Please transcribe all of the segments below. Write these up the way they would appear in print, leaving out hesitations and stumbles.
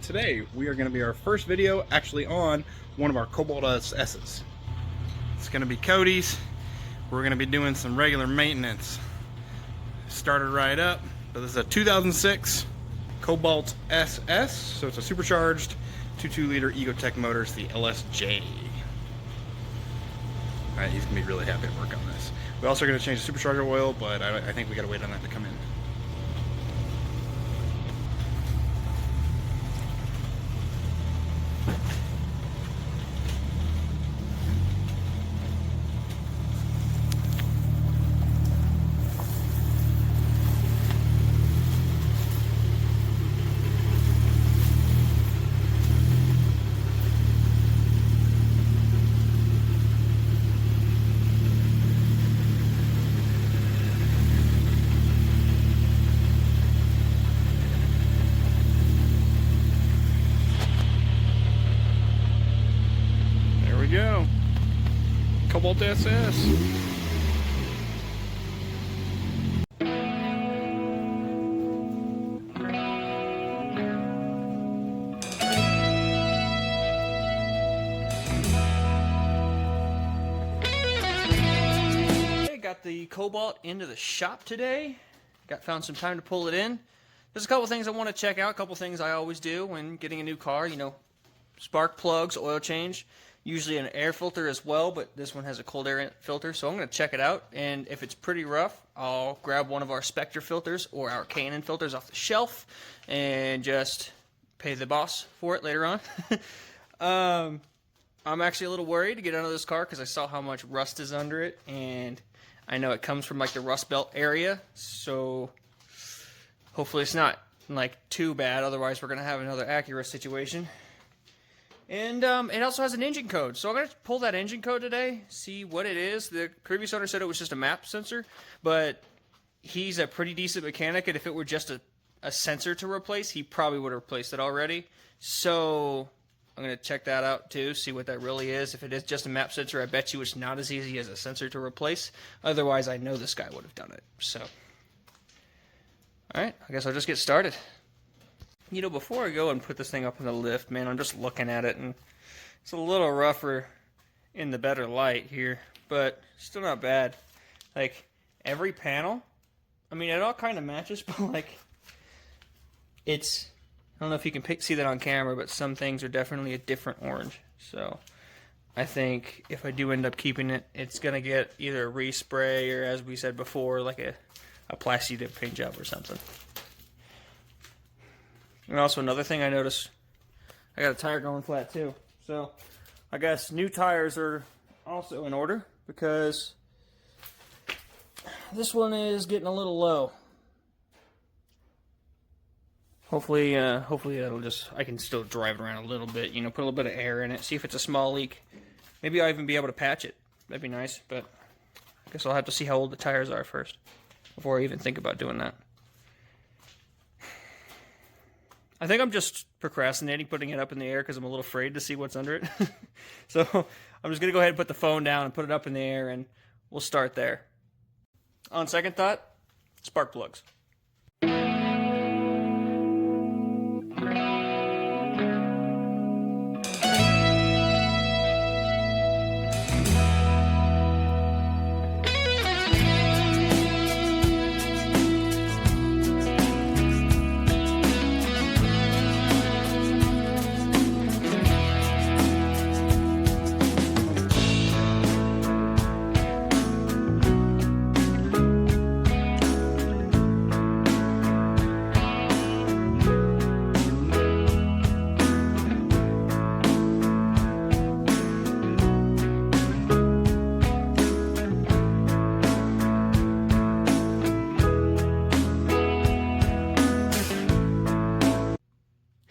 Today we are going to be our first video actually on one of our Cobalt SS's. It's going to be Cody's. We're going to be doing some regular maintenance. Started right up, but this is a 2006 Cobalt SS, so it's a supercharged 2.2 liter Ecotec motor. It's the LSJ. Alright, he's going to be really happy to work on this. We're also going to change the supercharger oil, but I think we got to wait on that to come in. Go. Cobalt SS. Got the Cobalt into the shop today. Found some time to pull it in. There's a couple things I want to check out. A couple things I always do when getting a new car. You know, spark plugs, oil change. Usually an air filter as well, but this one has a cold air filter, so I'm going to check it out, and if it's pretty rough, I'll grab one of our Spectre filters or our Canon filters off the shelf and just pay the boss for it later on. I'm actually a little worried to get out of this car because I saw how much rust is under it, and I know it comes from like the rust belt area, so hopefully it's not like too bad, otherwise we're going to have another Acura situation. And it also has an engine code, so I'm going to pull that engine code today, see what it is. The previous owner said it was just a map sensor, but he's a pretty decent mechanic, and if it were just a sensor to replace, he probably would have replaced it already. So I'm going to check that out too, see what that really is. If it is just a map sensor, I bet you it's not as easy as a sensor to replace. Otherwise, I know this guy would have done it. So, alright, I guess I'll just get started. You know, before I go and put this thing up in the lift, man, I'm just looking at it, and it's a little rougher in the better light here, but still not bad. Like, every panel, I mean, it all kind of matches, but, like, it's, I don't know if you can see that on camera, but some things are definitely a different orange. So, I think if I do end up keeping it, it's going to get either a respray or, as we said before, like a plastic dip paint job or something. And also another thing I noticed, I got a tire going flat too. So I guess new tires are also in order because this one is getting a little low. Hopefully that'll just, I can still drive it around a little bit, you know, put a little bit of air in it, see if it's a small leak. Maybe I'll even be able to patch it. That'd be nice, but I guess I'll have to see how old the tires are first before I even think about doing that. I think I'm just procrastinating putting it up in the air because I'm a little afraid to see what's under it. So I'm just going to go ahead and put the phone down and put it up in the air, and we'll start there. On second thought, spark plugs.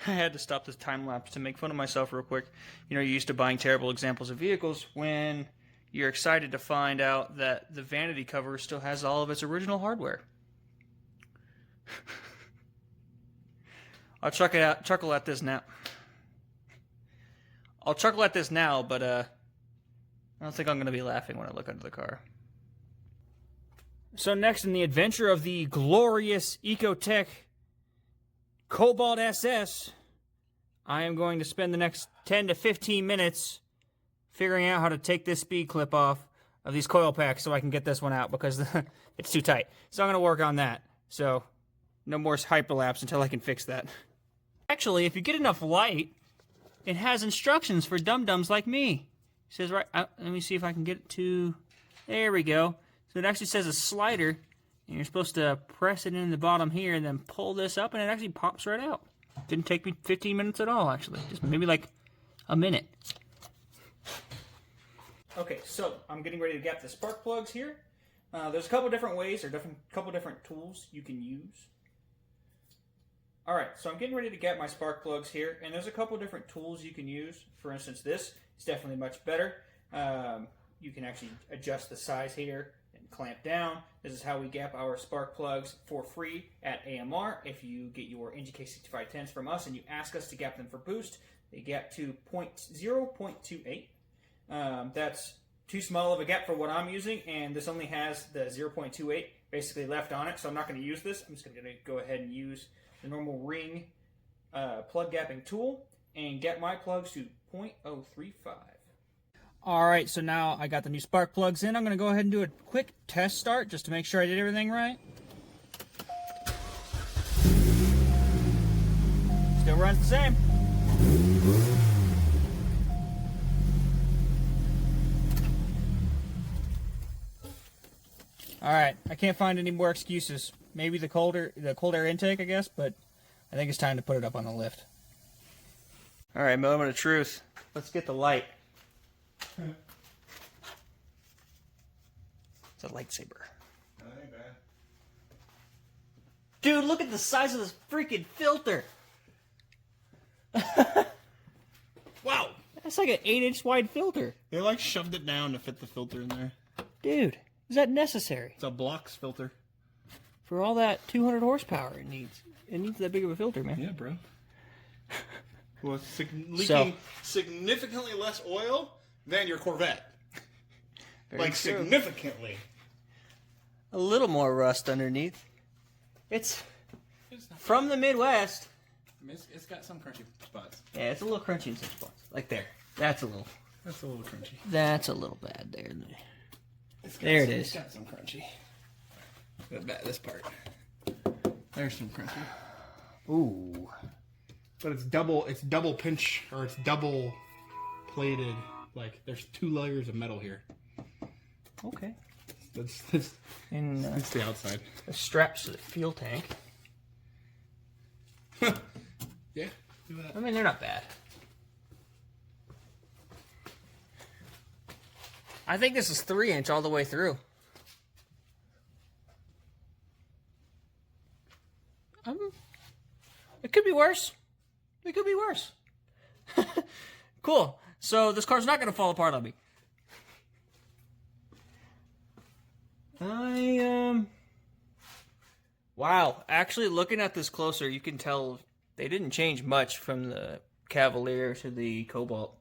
I had to stop this time lapse to make fun of myself real quick. You know, you're used to buying terrible examples of vehicles when you're excited to find out that the Vanity cover still has all of its original hardware. I'll chuckle at this now. I'll chuckle at this now, but I don't think I'm going to be laughing when I look under the car. So next in the adventure of the glorious Ecotec Cobalt SS, I am going to spend the next 10 to 15 minutes figuring out how to take this speed clip off of these coil packs so I can get this one out because it's too tight. So I'm going to work on that. So no more hyperlapse until I can fix that. Actually, if you get enough light, it has instructions for dum-dums like me. It says right, let me see if I can get it to, there we go. So it actually says a slider, and you're supposed to press it in the bottom here and then pull this up, and it actually pops right out. Didn't take me 15 minutes at all, actually. Just maybe like a minute. Okay, so I'm getting ready to gap the spark plugs here. There's a couple different ways or couple different tools you can use. Alright, so I'm getting ready to gap my spark plugs here, and there's a couple different tools you can use. For instance, this is definitely much better. You can actually adjust the size here and clamp down. This is how we gap our spark plugs for free at AMR. If you get your NGK6510s from us and you ask us to gap them for boost, they gap to 0.28. That's too small of a gap for what I'm using, and this only has the 0.28 basically left on it, so I'm not going to use this. I'm just going to go ahead and use the normal ring plug gapping tool and get my plugs to 0.035. Alright, so now I got the new spark plugs in. I'm going to go ahead and do a quick test start just to make sure I did everything right. Still runs the same. Alright, I can't find any more excuses. Maybe the cold air intake, I guess, but I think it's time to put it up on the lift. Alright, moment of truth. Let's get the light. It's a lightsaber. That ain't bad. Dude, look at the size of this freaking filter. Wow! That's like an 8-inch wide filter. They like shoved it down to fit the filter in there. Dude, is that necessary? It's a blocks filter. For all that 200 horsepower it needs. It needs that big of a filter, man. Yeah, bro. Well, leaking significantly less oil than your Corvette. Like, true. significantly. A little more rust underneath. It's from the Midwest. I mean, it's got some crunchy spots. Yeah, it's a little crunchy in some spots. Like there. That's a little crunchy. That's a little bad there. There it is. It's got some crunchy. This part. There's some crunchy. Ooh. But it's double pinch, or it's double plated. Like, there's 2 layers of metal here. Okay. That's And the outside. the straps to the fuel tank. Yeah, do that. I mean, they're not bad. I think this is 3-inch all the way through. It could be worse. It could be worse. Cool. So this car's not going to fall apart on me. Wow. Actually, looking at this closer, you can tell they didn't change much from the Cavalier to the Cobalt.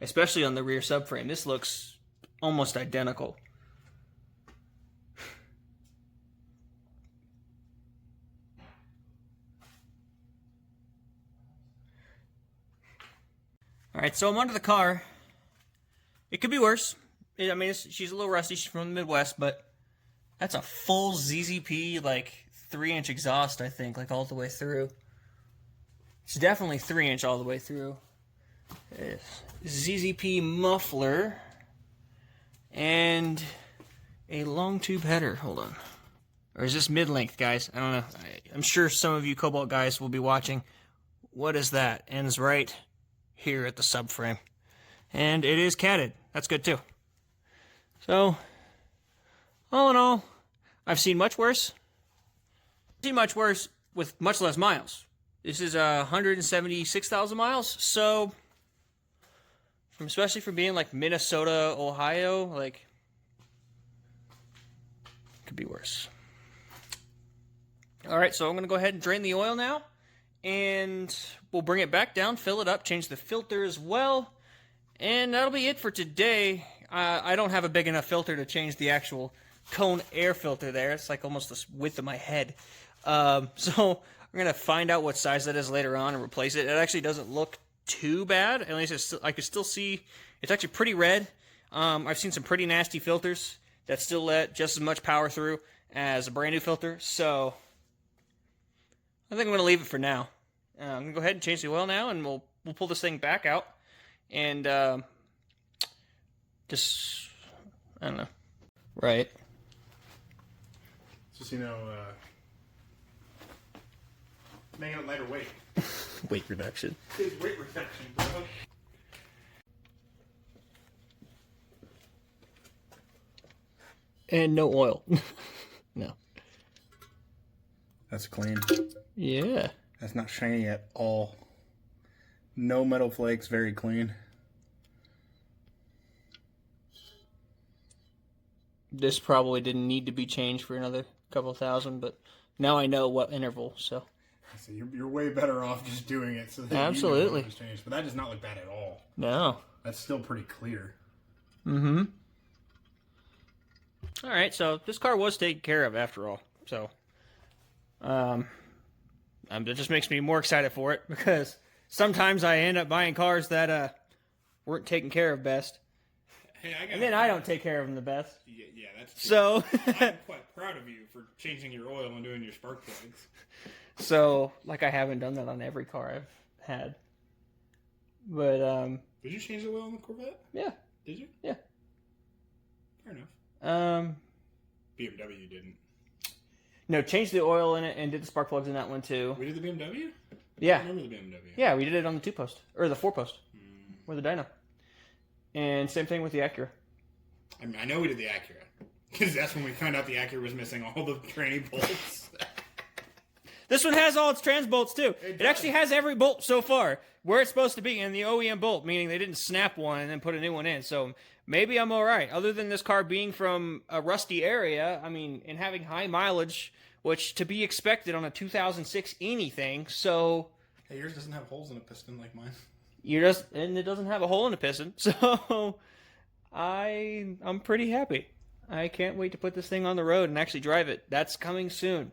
Especially on the rear subframe. This looks almost identical. Alright, so I'm under the car. It could be worse. I mean, she's a little rusty. She's from the Midwest, but that's a full ZZP, like, 3-inch exhaust, I think, like, all the way through. It's definitely 3-inch all the way through. ZZP muffler. And a long tube header. Hold on. Or is this mid-length, guys? I don't know. I'm sure some of you Cobalt guys will be watching. What is that? Ends right here at the subframe. And it is catted. That's good too. So, all in all, I've seen much worse. I've seen much worse with much less miles. This is 176,000 miles. So, especially from being like Minnesota, Ohio, like, could be worse. Alright, so I'm going to go ahead and drain the oil now. And we'll bring it back down, fill it up, change the filter as well. And that'll be it for today. I don't have a big enough filter to change the actual cone air filter there. It's like almost the width of my head. So We're gonna find out what size that is later on and replace it. It actually doesn't look too bad. At least I can still see it's actually pretty red. I've seen some pretty nasty filters that still let just as much power through as a brand new filter. So I think I'm gonna leave it for now. I'm gonna go ahead and change the oil now, and we'll pull this thing back out and just I don't know. Right. Just making it lighter weight. Weight reduction. It's weight reduction, bro. And no oil. No. That's clean. Yeah. That's not shiny at all. No metal flakes, very clean. This probably didn't need to be changed for another couple thousand, but now I know what interval, so. So you're way better off just doing it. So that Absolutely. You know what was changed. But that does not look bad at all. No. That's still pretty clear. Mm-hmm. All right, so this car was taken care of after all. So, that just makes me more excited for it because sometimes I end up buying cars that weren't taken care of best. Hey, and then I don't take care of them the best. Yeah, that's true. So I'm quite proud of you for changing your oil and doing your spark plugs. So, like, I haven't done that on every car I've had. But, Did you change the oil on the Corvette? Yeah. Did you? Yeah. Fair enough. BMW didn't. No, changed the oil in it and did the spark plugs in that one, too. We did the BMW? Yeah. I remember the BMW. Yeah, we did it on the 2-post. Or the 4-post. With the dyno. And same thing with the Acura. I know we did the Acura. Because that's when we found out the Acura was missing all the tranny bolts. This one has all its trans bolts, too. It actually has every bolt so far where it's supposed to be in the OEM bolt, meaning they didn't snap one and then put a new one in. So maybe I'm all right. Other than this car being from a rusty area, I mean, and having high mileage, which to be expected on a 2006 anything, so... Hey, yours doesn't have holes in a piston like mine. And it doesn't have a hole in the piston, so I'm pretty happy. I can't wait to put this thing on the road and actually drive it. That's coming soon.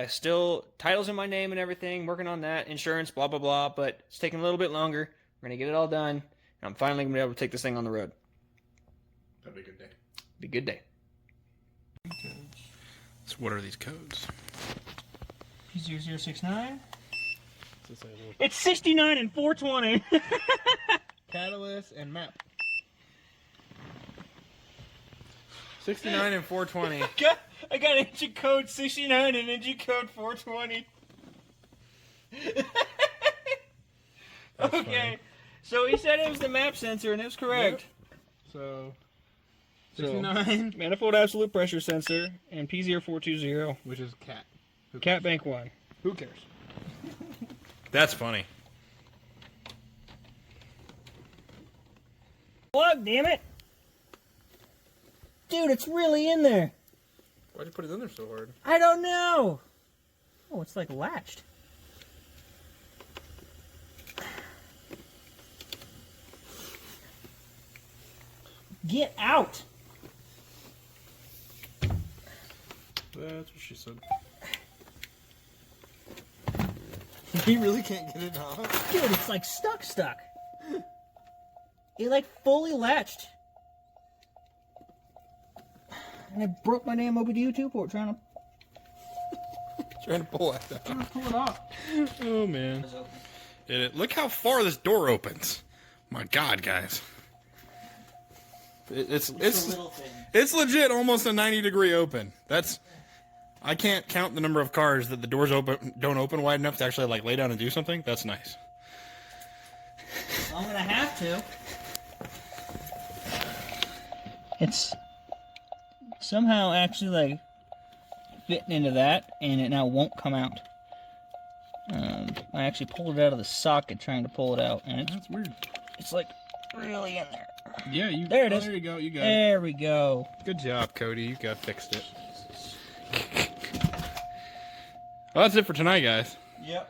Still, titles in my name and everything, working on that, insurance, blah, blah, blah, but it's taking a little bit longer. We're going to get it all done, and I'm finally going to be able to take this thing on the road. That'll be a good day. Be a good day. So what are these codes? P0069. It's 69 and 420. Catalyst and map. 69 and 420. I got engine code 69 and engine code 420. Okay, funny. So he said it was the map sensor, and it was correct. Yep. So 69. Manifold absolute pressure sensor, and P0420. Which is cat. Cat bank 1. Who cares? That's funny. Plug, damn it! Dude, it's really in there. Why'd you put it in there so hard? I don't know. Oh, it's like latched. Get out! That's what she said. He really can't get it off. Dude, it's like stuck. It like fully latched. And I broke my damn OBD-II port trying to pull it out. to pull it off. Oh man. Look how far this door opens. My God, guys. It's legit almost a 90-degree open. I can't count the number of cars that the doors don't open wide enough to actually like lay down and do something. That's nice. I'm gonna have to. It's somehow actually like fitting into that, and it now won't come out. I actually pulled it out of the socket trying to pull it out, and that's weird. It's like really in there. Yeah, there it is. There you go. You got it. There we go. Good job, Cody. You fixed it. Well, that's it for tonight, guys. Yep.